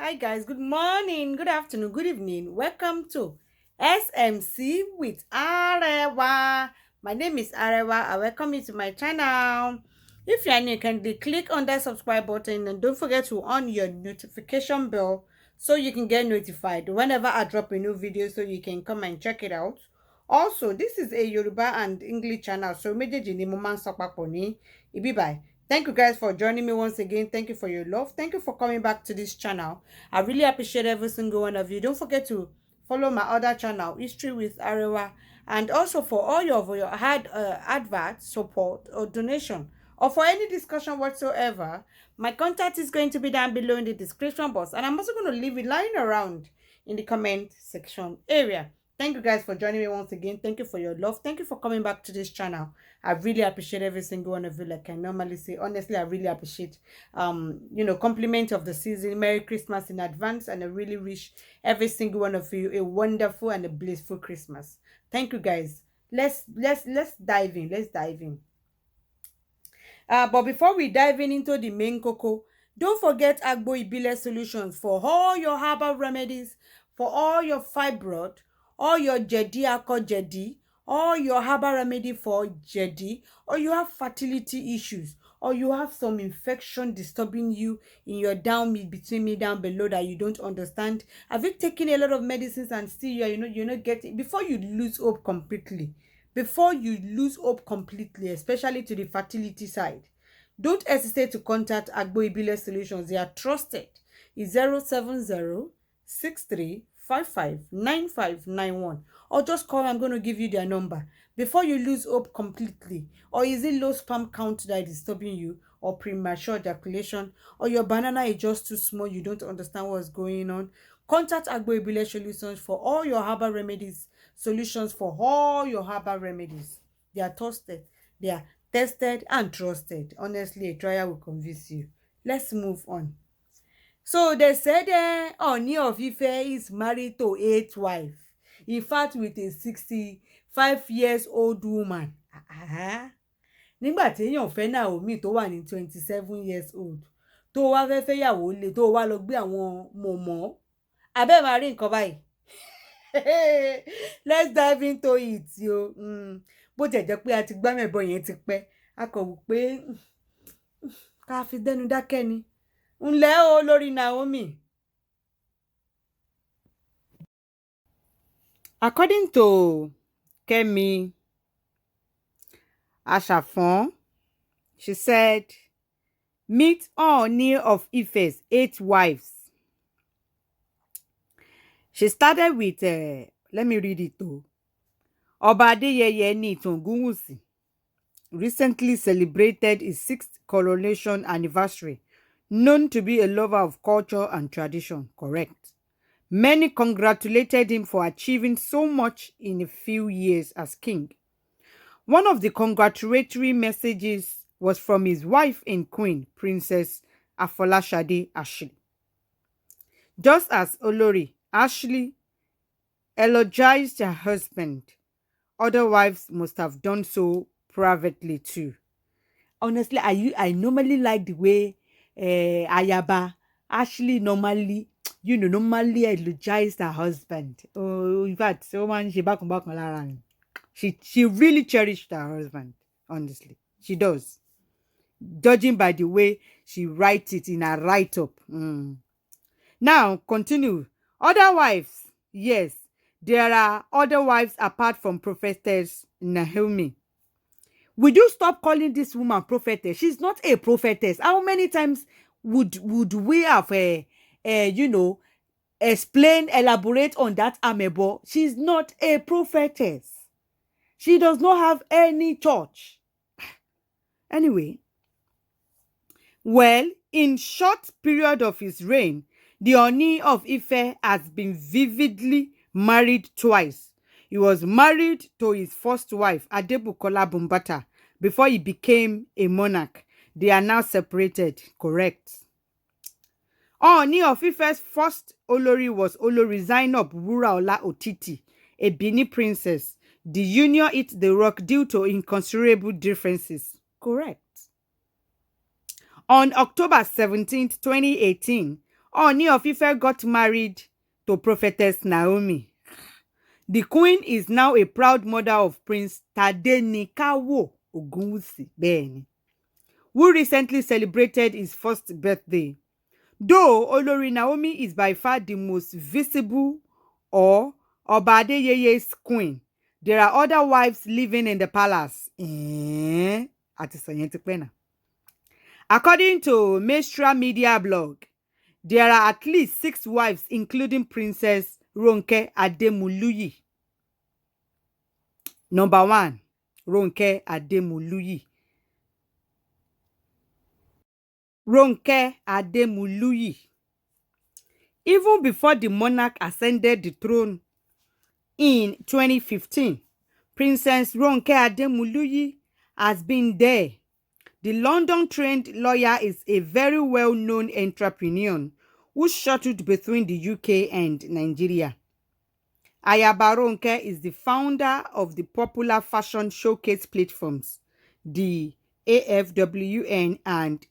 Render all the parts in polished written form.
Hi guys, good morning, good afternoon, good evening. Welcome to SMC with AREWA. My name is AREWA. I welcome you to my channel. If you are new, kindly click on that subscribe button and don't forget to on your notification bell so you can get notified whenever I drop a new video so you can come and check it out. Also, this is a Yoruba and English channel, so méjèèjì ni mo máa ń sọ papọ̀ ní ibi báyìí. Thank you guys for joining me once again. Thank you for your love. Thank you for coming back to this channel. I really appreciate every single one of you. Don't forget to follow my other channel, History with Arewa, and also for all your advert support or donation or for any discussion whatsoever. My contact is going to be down below in the description box, and I'm also going to leave it lying around in the comment section area. Thank you guys for joining me once again. Thank you for your love. Thank you for coming back to this channel. I really appreciate every single one of you. Like I normally say, honestly, I really appreciate compliment of the season. Merry Christmas in advance, and I really wish every single one of you a wonderful and a blissful Christmas. Thank you guys. Let's dive in. Let's dive in. But before we dive into the main cocoa, don't forget Agbo Ibile Solutions for all your herbal remedies, for all your fibroid, all your jedi, all your herbal remedy for jedi, or you have fertility issues, or you have some infection disturbing you in your between me down below that you don't understand. Have you taken a lot of medicines and still you're not getting, before you lose hope completely, especially to the fertility side, don't hesitate to contact Agbo Ibile Solutions. They are trusted. It's 070-6355-9591. Or just call. I'm going to give you their number. Before you lose hope completely. Or is it low sperm count that is disturbing you? Or premature ejaculation? Or your banana is just too small, you don't understand what's going on? Contact Agbo Ibile Solutions for all your herbal remedies. Solutions for all your herbal remedies. They are trusted. They are tested and trusted. Honestly, a trial will convince you. Let's move on. So they said Ooni of Ife is married to 8 wives. In fact, with a 65-year-old woman. Nígbà tí èèyàn fẹ́ Naomi tó wà ní 27 years old. Tó wá fẹ́ fẹ́yàwó lé, tó wá lọ gbé àwọn mọ̀mọ́. Abẹ́ máa rí nǹkan báyìí. Let's dive into it yo. Bó jẹ́ pé a ti gbá mẹ́bọ yẹn ti pẹ́, a kò wò pé ká fi dẹ́nu dákẹ́ ni. Ńlẹ́ o lórí Naomi. According to Kemi Ashafon, she said, meet Ooni of Ife's 8 wives. She started with, let me read it too. Ọba Adéyẹyẹ ní Ìtàn recently celebrated his 6th coronation anniversary, known to be a lover of culture and tradition. Correct. Many congratulated him for achieving so much in a few years as king. One of the congratulatory messages was from his wife and queen, Princess Afolashade Ashley. Just as Olori Ashley eulogized her husband, other wives must have done so privately too. Honestly, I normally like the way Ayaba Ashley normally eulogized her husband. Oh, in fact, so man, she really cherished her husband. Honestly, she does. Judging by the way she writes it in her write-up. Now, continue. Other wives, yes, there are other wives apart from prophetess Naomi. Would you stop calling this woman prophetess? She's not a prophetess. How many times would we have elaborate on that amebo? She's not a prophetess. She does not have any church. Anyway, well, in short period of his reign, the Ooni of Ife has been vividly married twice. He was married to his first wife, Adebukola Bumbata, before he became a monarch. They are now separated. Correct. Ooni of Ife's first Olori was Olori Zainab Wuraola Otiti, a Bini princess. The union hit the rock due to inconsiderable differences. Correct. On October 17, 2018, Ooni of Ife got married to Prophetess Naomi. The queen is now a proud mother of Prince Tadenikawo Ogunwusi Bẹ́ẹ̀ni, who recently celebrated his first birthday. Though Olori Naomi is by far the most visible or Oba Adeyeye's queen, there are other wives living in the palace. According to Maestra Media blog, there are at least 6 wives, including Princess Ronke Ademuluyi. Number 1, Ronke Ademuluyi. Ronke Ademuluyi. Even before the monarch ascended the throne in 2015, Princess Ronke Ademuluyi has been there. The London-trained lawyer is a very well-known entrepreneur who shuttled between the UK and Nigeria. Ayaba Ronke is the founder of the popular fashion showcase platforms, the AFWN and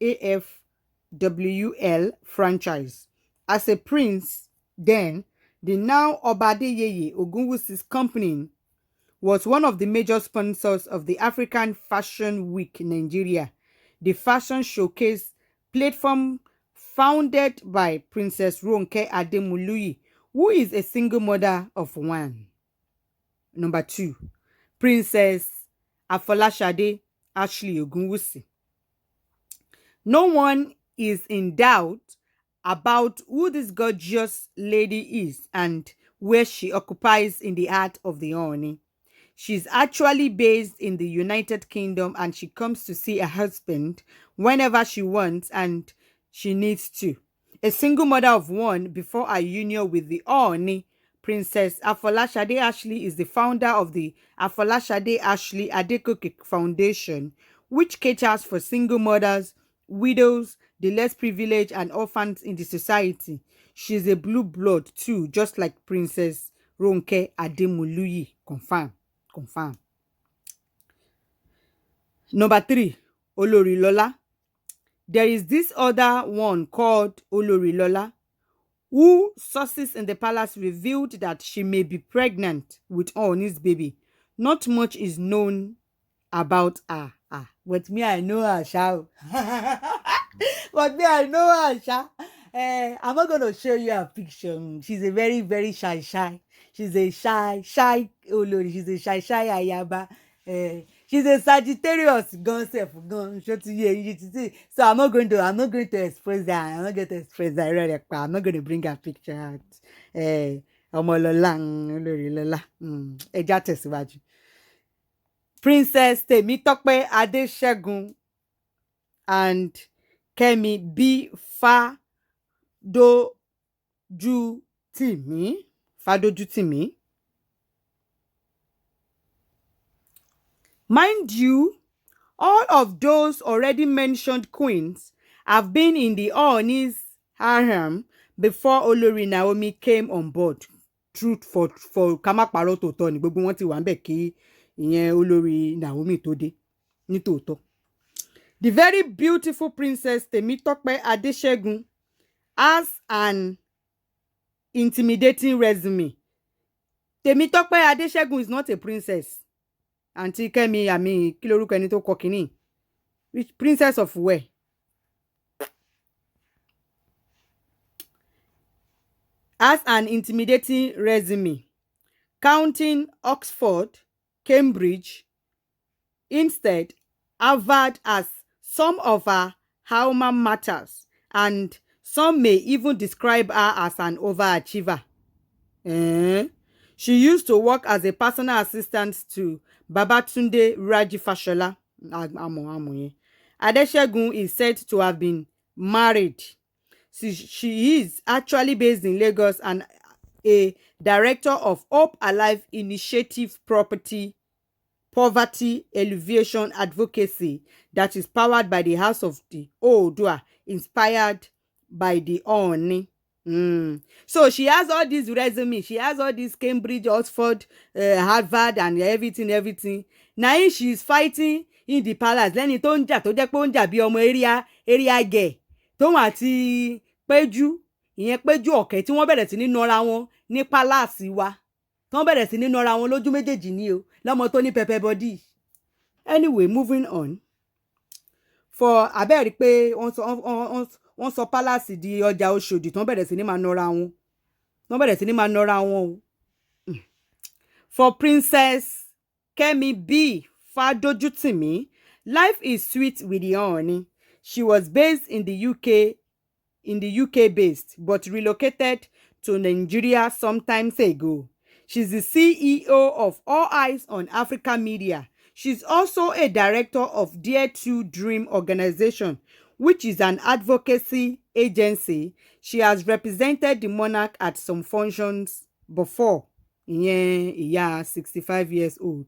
AFWL franchise. As a prince, then, the now Oba Adeyeye Ogunwusi's company was one of the major sponsors of the African Fashion Week Nigeria, the fashion showcase platform founded by Princess Ronke Ademuluyi, who is a single mother of 1. Number 2, Princess Afolashade Ashley Ogunwusi. No one is in doubt about who this gorgeous lady is and where she occupies in the heart of the Ooni. She's actually based in the United Kingdom, and she comes to see her husband whenever she wants and she needs to. A single mother of 1 before her union with the Ooni, Princess Afolashade Ashley is the founder of the Afolashade Ashley Adekoke Foundation, which caters for single mothers, widows, the less privileged, and orphans in the society. She's a blue blood too, just like Princess Ronke Ademuluyi. Confirm. Number 3, Olori Lola. There is this other one called Olori Lola, who sources in the palace revealed that she may be pregnant with Ooni's baby. Not much is known about her. But me, I know her, shall. But me, I know her, shall. I'm not going to show you her picture. She's a very, very shy. She's a shy Olori. She's a shy Ayaba. She's a Sagittarius gun. So I'm not going to express that. I'm not going to bring her picture out. Olori Lola. Ẹja tẹ̀síwájú. Princess Temitope Adeshegun and Kemi B. Fadojutimi. Mind you, all of those already mentioned queens have been in the Ooni's harem before Olori Naomi came on board. Truth for Kamakparo tòótọ́ ni gbogbo wọn ti wà ńbẹ̀ kí ìyẹn Olori Naomi tó dé ní tòótọ́. The very beautiful Princess Temitope Adeshegun has an intimidating resume. Temitope Adeshegun is not a princess. Auntie Kemi, kí lorúkọ ẹni tó kọ kínní? Which princess of where? Has an intimidating resume, counting Oxford, Cambridge, instead Harvard as some of her alma maters, and some may even describe her as an overachiever. She used to work as a personal assistant to Babatunde Raji Fashola. Adeshegun is said to have been married. She is actually based in Lagos and a director of Hope Alive Initiative Poverty Alleviation Advocacy that is powered by the House of the Oodua, inspired by the Ooni. So she has all these resumes. She has all these Cambridge, Oxford, Harvard, and everything. Now she is fighting in the palace. Lẹ́ni tó ń jà bí ọmọ area girl. Tóun àti Péjú ìyẹn Péjú Ọ̀kẹ́ tí wọ́n bẹ̀rẹ̀ sí ní nọra wọn ní pálásì wa tí wọ́n bẹ̀rẹ̀ sí ní nọra wọn lójú méjèèjì ní o lọ́mọ tó ní pẹpẹ bọ́dì. Anyway, moving on. For abẹ́rẹ́ pé wọ́n sọ pálásì di ọjà Oṣòdì tí wọ́n bẹ̀rẹ̀ sí ní máa nọra wọn. Wọ́n bẹ̀rẹ̀ sí ní máa nọra wọn o. For Princess Kemi B. Fadojutimi, life is sweet with the Ooni. She was based in the UK based, but relocated to Nigeria some time ago. She's the CEO of All Eyes on Africa Media. She's also a director of Dare to Dream organization, which is an advocacy agency. She has represented the monarch at some functions before. Yeah, 65 years old.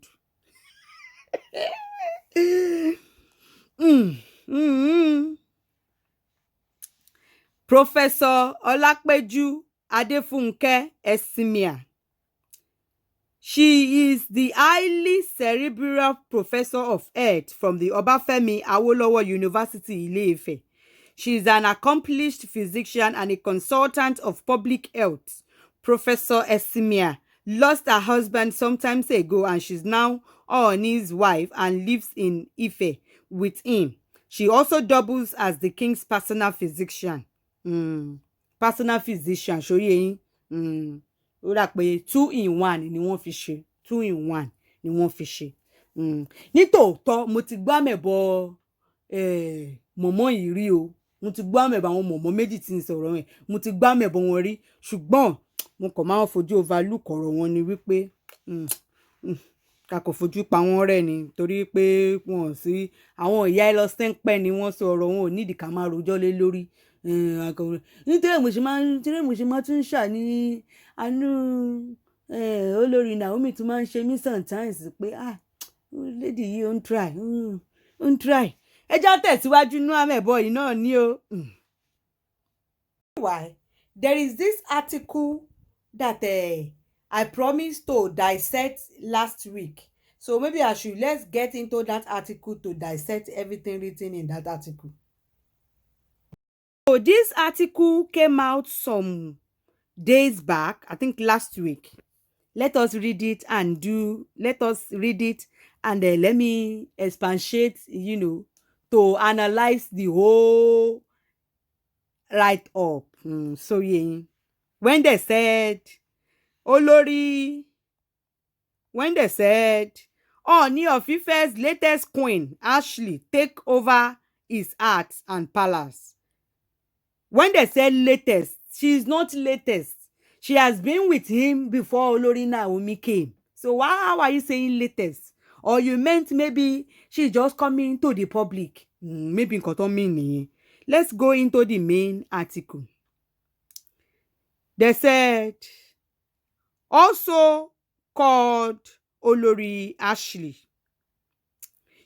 Professor Olapeju Adefunke Esimia. She is the highly cerebral professor of health from the Obafemi Awolowo University, Ile-Ife. She is an accomplished physician and a consultant of public health. Professor Esimia lost her husband some time ago, and she's now Ooni's wife and lives in Ife with him. She also doubles as the king's personal physician. Personal physician, show you. Ó dà pé 2 in 1 ni wọ́n fi ṣe. 2 in 1 ni wọ́n fi ṣe. Nítòótọ́ mo ti gbọ́ àmẹ̀bọ mọ̀mọ́ yìí rí o. Mo ti gbọ́ àmẹ̀bọ àwọn mọ̀mọ́ méjì tí ń sọ̀rọ̀ yẹn. Mo ti gbọ́ àmẹ̀bọ wọn rí. Ṣùgbọ́n mo kàn máa ń fojú overlook ọ̀rọ̀ wọn ni wípé ká kò fojú pa wọ́n rẹ́ ni torí pé wọn sí àwọn ìyá ẹlọ́sẹ́ńpẹ́ ni wọ́n sọ ọ̀rọ̀ wọn ò nídìí ká máa rojọ́ lé lórí. Nítorí mo ṣe máa tún ṣà ní àánú olórí Naomi tún máa ń ṣe mí sometimes pé lady yìí ó ń try ẹ já tẹ̀síwájú inú àmẹ̀bọ yìí náà ní o. Why? There is this article that I promised to dissect last week. So maybe let's get into that article to dissect everything written in that article. So this article came out some days back, I think last week. Let us read it and let me expatiate, to analyze the whole write-up. So yeah, when they said Ooni of Ife's latest queen, Ashley, take over his heart and palace. When they said latest, she is not latest. She has been with him before Olori Naomi came. So how are you saying latest? Or you meant maybe she's just coming to the public? Maybe nǹkan tó mean nìyẹn. Let's go into the main article. They said, also called Olori Ashley.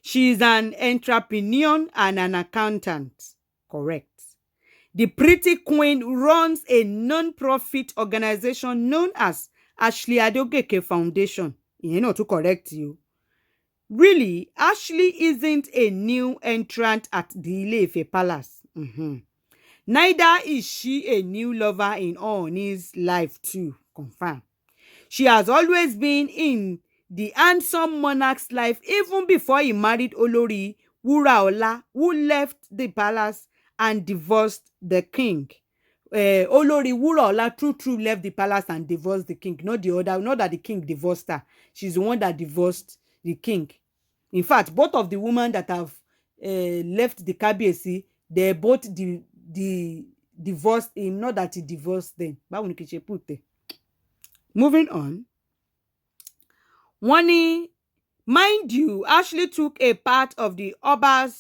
She is an entrepreneur and an accountant. Correct. The pretty queen runs a non-profit organization known as Ashley Adogeke Foundation. You know, to correct you. Really, Ashley isn't a new entrant at the Ile-Ife Palace. Neither is she a new lover in Ooni's life too. Confirm. She has always been in the handsome monarch's life even before he married Olori Wuraola, who left the palace and divorced the king. Olori Wuraola true left the palace and divorced the king, not that the king divorced her. She's the one that divorced the king. In fact, both of the women that have left the Kabiyesi, they both divorced him, not that he divorced them. Moving on. Mind you, Ashley took a part of the Oba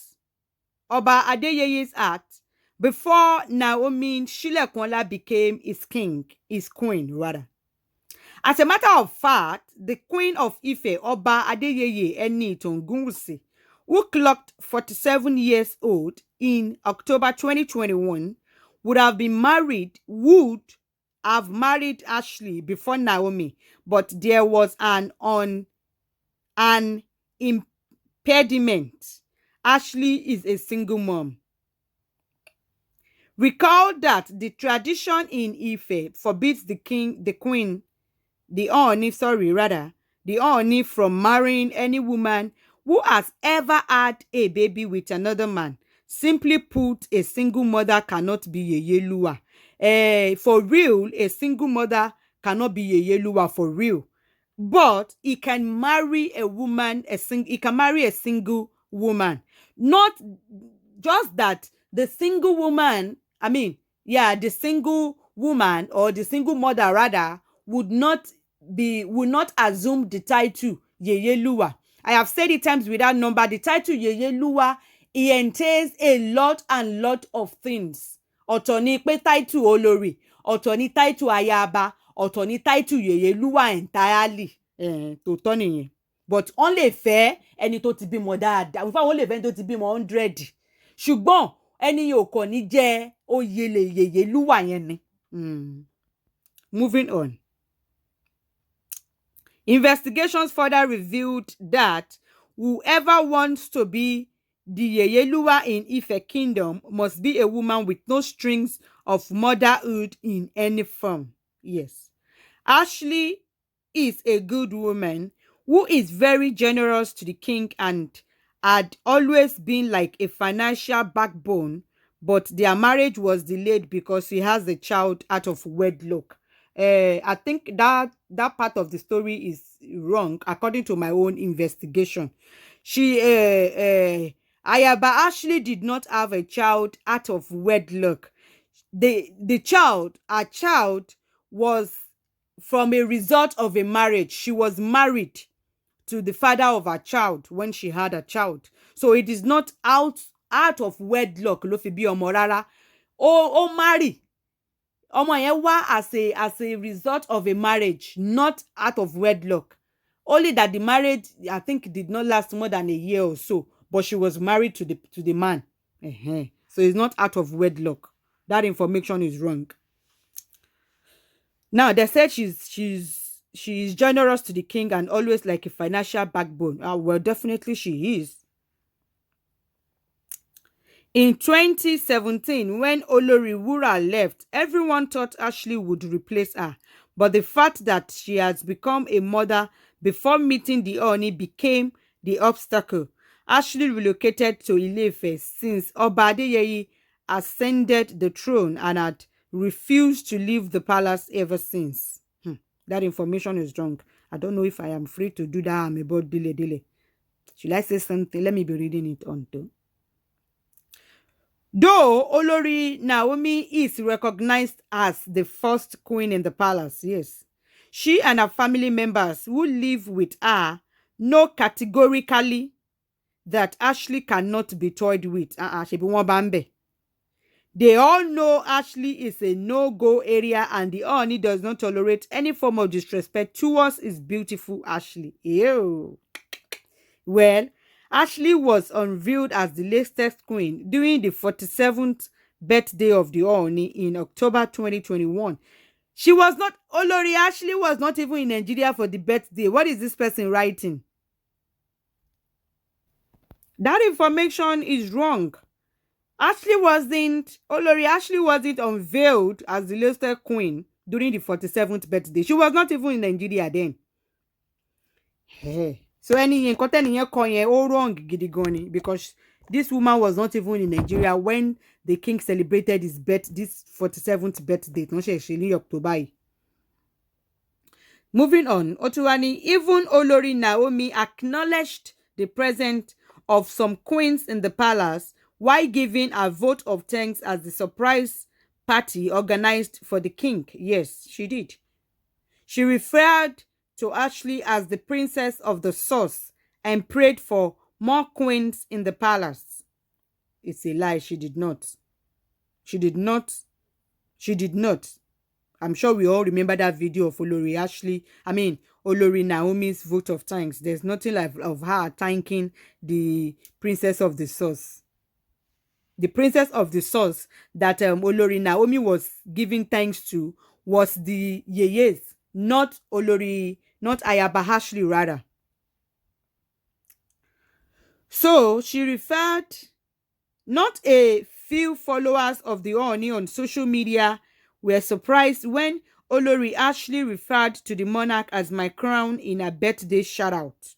Adeyeye's act before Naomi Shilekunla became his queen rather. As a matter of fact, the Queen of Ife, Oba Adeyeye Enitan Ogunwusi, who clocked 47 years old in October 2021, would have married Ashley before Naomi, but there was an impediment. Ashley is a single mom. Recall that the tradition in Ife forbids the king, the queen, the Ooni, the Ooni from marrying any woman who has ever had a baby with another man. Simply put, a single mother cannot be Yeyelua. For real, a single mother cannot be Yeyelua for real. But he can marry a woman, he can marry a single woman. Not just that the single woman, the single woman or the single mother rather would not assume the title Yeyelua. I have said it times without number. The title Yeyelua, it entails a lot and lot of things. Ọ̀tọ̀ ni pé title olórí, ọ̀tọ̀ ni title ayaba, ọ̀tọ̀ ni title Yeyelua entirely. Tòótọ́ nìyẹn. But wọ́n lè fẹ́ ẹni tó ti bímọ dáadáa. In fact, wọ́n lè fẹ́ ẹni tó ti bímọ 100. Ṣùgbọ́n ẹni yóò kàn ní jẹ́ oyè Yeyelua yẹn ni. Moving on. Investigations further revealed that whoever wants to be the Yeyelua in Ife Kingdom must be a woman with no strings of motherhood in any form. Yes. Ashley is a good woman who is very generous to the king and had always been like a financial backbone, but their marriage was delayed because he has a child out of wedlock. I think that part of the story is wrong according to my own investigation. Ayaba Ashley did not have a child out of wedlock. Her child was from a result of a marriage. She was married to the father of her child when she had a child. So it is not out of wedlock ló fi bí ọmọ rárá. Ó marry. Ọmọ yẹn wá as a result of a marriage, not out of wedlock. Only that the marriage, I think, did not last more than a year or so, but she was married to the man. So it's not out of wedlock. That information is wrong. Now they said she's generous to the king and always like a financial backbone. Well, definitely she is. In 2017, when Olori Wura left, everyone thought Ashley would replace her. But the fact that she has become a mother before meeting the Ooni became the obstacle. Ashley relocated to Ile-Ife since Oba Adeyeye ascended the throne and had refused to leave the palace ever since. That information is wrong. I don't know if I am free to do that. I'm about dile. Should I say something? Let me be reading it on too. Though Olori Naomi is recognized as the first queen in the palace, yes, she and her family members who live with her know categorically that Ashley cannot be toyed with. They all know Ashley is a no-go area and the Ooni does not tolerate any form of disrespect towards his beautiful Ashley. Ew. Well, Ashley was unveiled as the latest queen during the 47th birthday of the Ooni in October 2021. Olori Ashley was not even in Nigeria for the birthday. What is this person writing? That information is wrong. Olori Ashley wasn't unveiled as the latest queen during the 47th birthday. She was not even in Nigeria then. Hey. So wrong because this woman was not even in Nigeria when the king celebrated this 47th birthday. No, October. Moving on, Otuwani, even Olori Naomi acknowledged the presence of some queens in the palace while giving a vote of thanks as the surprise party organized for the king. Yes, she did. She referred to Ashley as the princess of the sauce and prayed for more queens in the palace. It's a lie. She did not. She did not. I'm sure we all remember that video of Olori Naomi's vote of thanks. There's nothing like of her thanking the princess of the sauce. The princess of the sauce that Olori Naomi was giving thanks to was the Yeyes, not Ayaba Ashley rather. So she referred not a few followers of the Ooni on social media were surprised when Olori Ashley referred to the monarch as my crown in a birthday shout-out.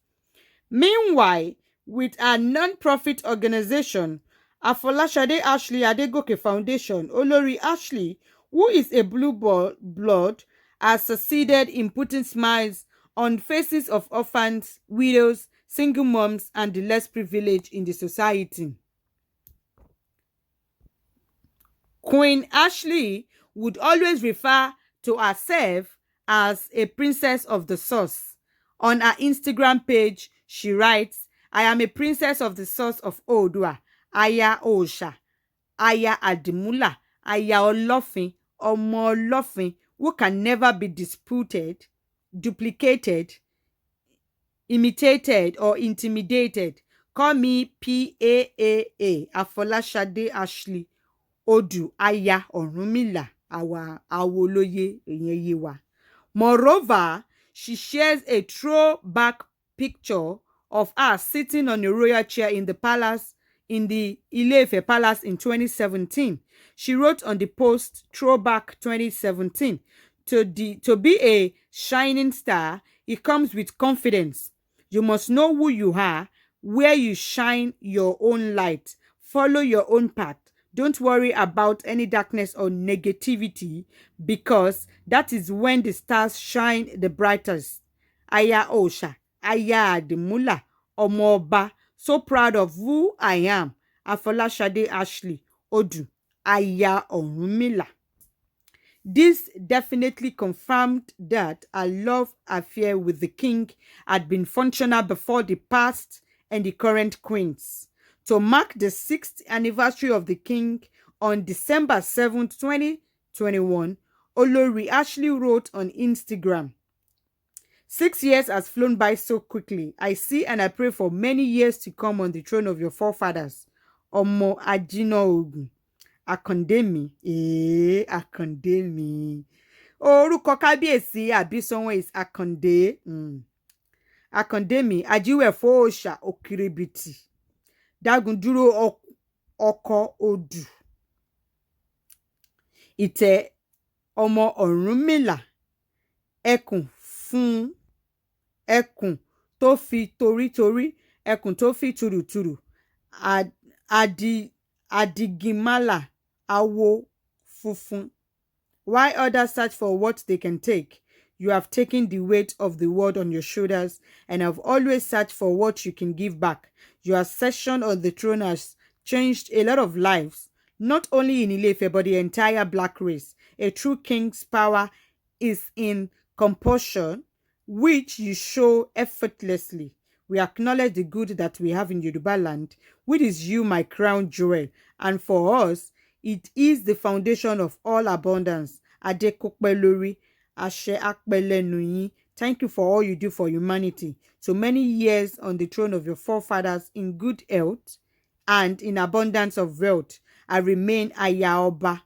Meanwhile, with a non-profit organization, Afolashade Ashley Adegoke Foundation, Olori Ashley, who is a blue blood, has succeeded in putting smiles on faces of orphans, widows, single moms, and the less privileged in the society. Queen Ashley would always refer to herself as a princess of the source. On her Instagram page, she writes, I am a princess of the source of Oòduà, Aya Òòṣà, Aya Àdìmúlà, Aya Ọlọ́fin, Ọmọ Ọlọ́fin, who can never be disputed, duplicated, imitated, or intimidated. Call me PAAA, Afolashade Ashley Odu, Aya Ọ̀rúnmìlà, our Awoloye Yewa. Moreover, she shares a throwback picture of her sitting on a royal chair in the palace, in the Ile-Ife Palace in 2017. She wrote on the post throwback 2017, to be a shining star, it comes with confidence. You must know who you are, where you shine your own light, follow your own path. Don't worry about any darkness or negativity, because that is when the stars shine the brightest. Aya Òòṣà, Aya Àdìmúlà, Ọmọ Ọba, so proud of who I am. Afolashade Ashley Odu, Aya Ọ̀rúnmìlà. This definitely confirmed that her love affair with the king had been functional before the past and the current queens. To mark the 6th anniversary of the king on December 7th, 2021, Olori Ashley wrote on Instagram, 6 years has flown by so quickly. I see and I pray for many years to come on the throne of your forefathers. Ọmọ Ajina Ogun. Akandemi. Akandemi. Orúkọ kábíyèsí àbí someone is Akande. Akandemi. Ajiwe Fóòṣà Òkìrìbìtì. Dagunduro Ọkọ Odù. Ìtẹ́ Ọmọ Ọ̀rúnmìlà. Ẹkùn fún ẹkùn tó fi torítorí, ẹkùn tó fi tùrùtùrù. Adigimala Awo Funfun. While others search for what they can take, you have taken the weight of the world on your shoulders and have always searched for what you can give back. Your accession on the throne has changed a lot of lives, not only in Ile-Ife but the entire black race. A true king's power is in compulsion, which you show effortlessly. We acknowledge the good that we have in Yoruba land, which is you, my crown jewel, and for us, it is the foundation of all abundance. Adekokpelori, Ashe Akpelenuyi. Thank you for all you do for humanity. So many years on the throne of your forefathers in good health and in abundance of wealth. I remain Aya Ọba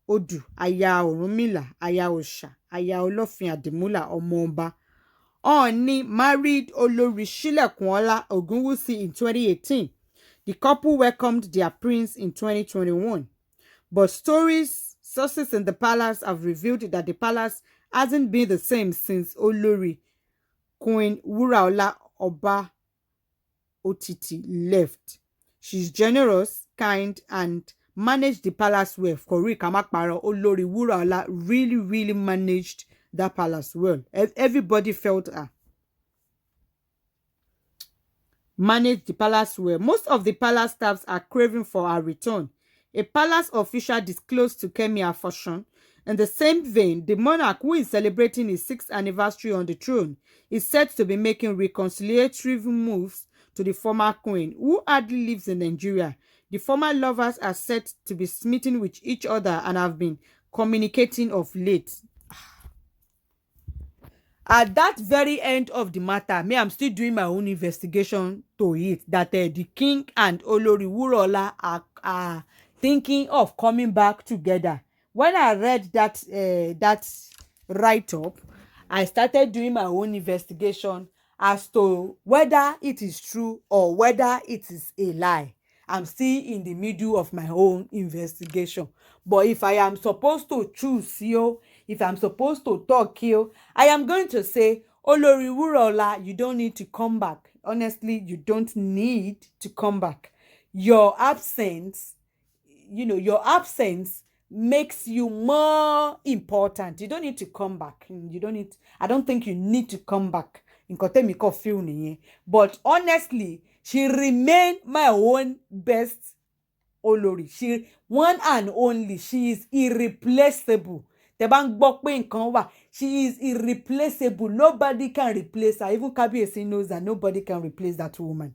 Odu, Aya Ọ̀rúnmìlà, Aya Òòṣà, Aya Ọlọ́fin Àdìmúlà, Ọmọ Ọba. Ooni married Olori Ṣílẹ̀kùnọlá Ògúnwùsì in 2018. The couple welcomed their prince in 2021. But sources in the palace have revealed that the palace hasn't been the same since Olori Queen Wuraola Oba Otiti left. She's generous, kind, and managed the palace well. Kori Kamakparo, Olori Wuraola really managed that palace well. Everybody felt her. Managed the palace well. Most of the palace staffs are craving for her return. A palace official disclosed to Kemi Afoshan. In the same vein, the monarch, who is celebrating his 6th anniversary on the throne, is said to be making reconciliatory moves to the former queen, who hardly lives in Nigeria. The former lovers are said to be smitten with each other and have been communicating of late. At that very end of the matter, I'm still doing my own investigation to it, that the king and Olori Wuraola are thinking of coming back together. When I read that write-up, I started doing my own investigation as to whether it is true or whether it is a lie. I'm still in the middle of my own investigation. But if I am supposed to choose you, if I'm supposed to talk you, I am going to say, Olori Wurola, you don't need to come back. Honestly, you don't need to come back. Your absence, your absence makes you more important. You don't need to come back. I don't think you need to come back. But honestly, she remained my own best Olori. She one and only. She is irreplaceable. She is irreplaceable. Nobody can replace her. Even Kabiyesi knows that nobody can replace that woman.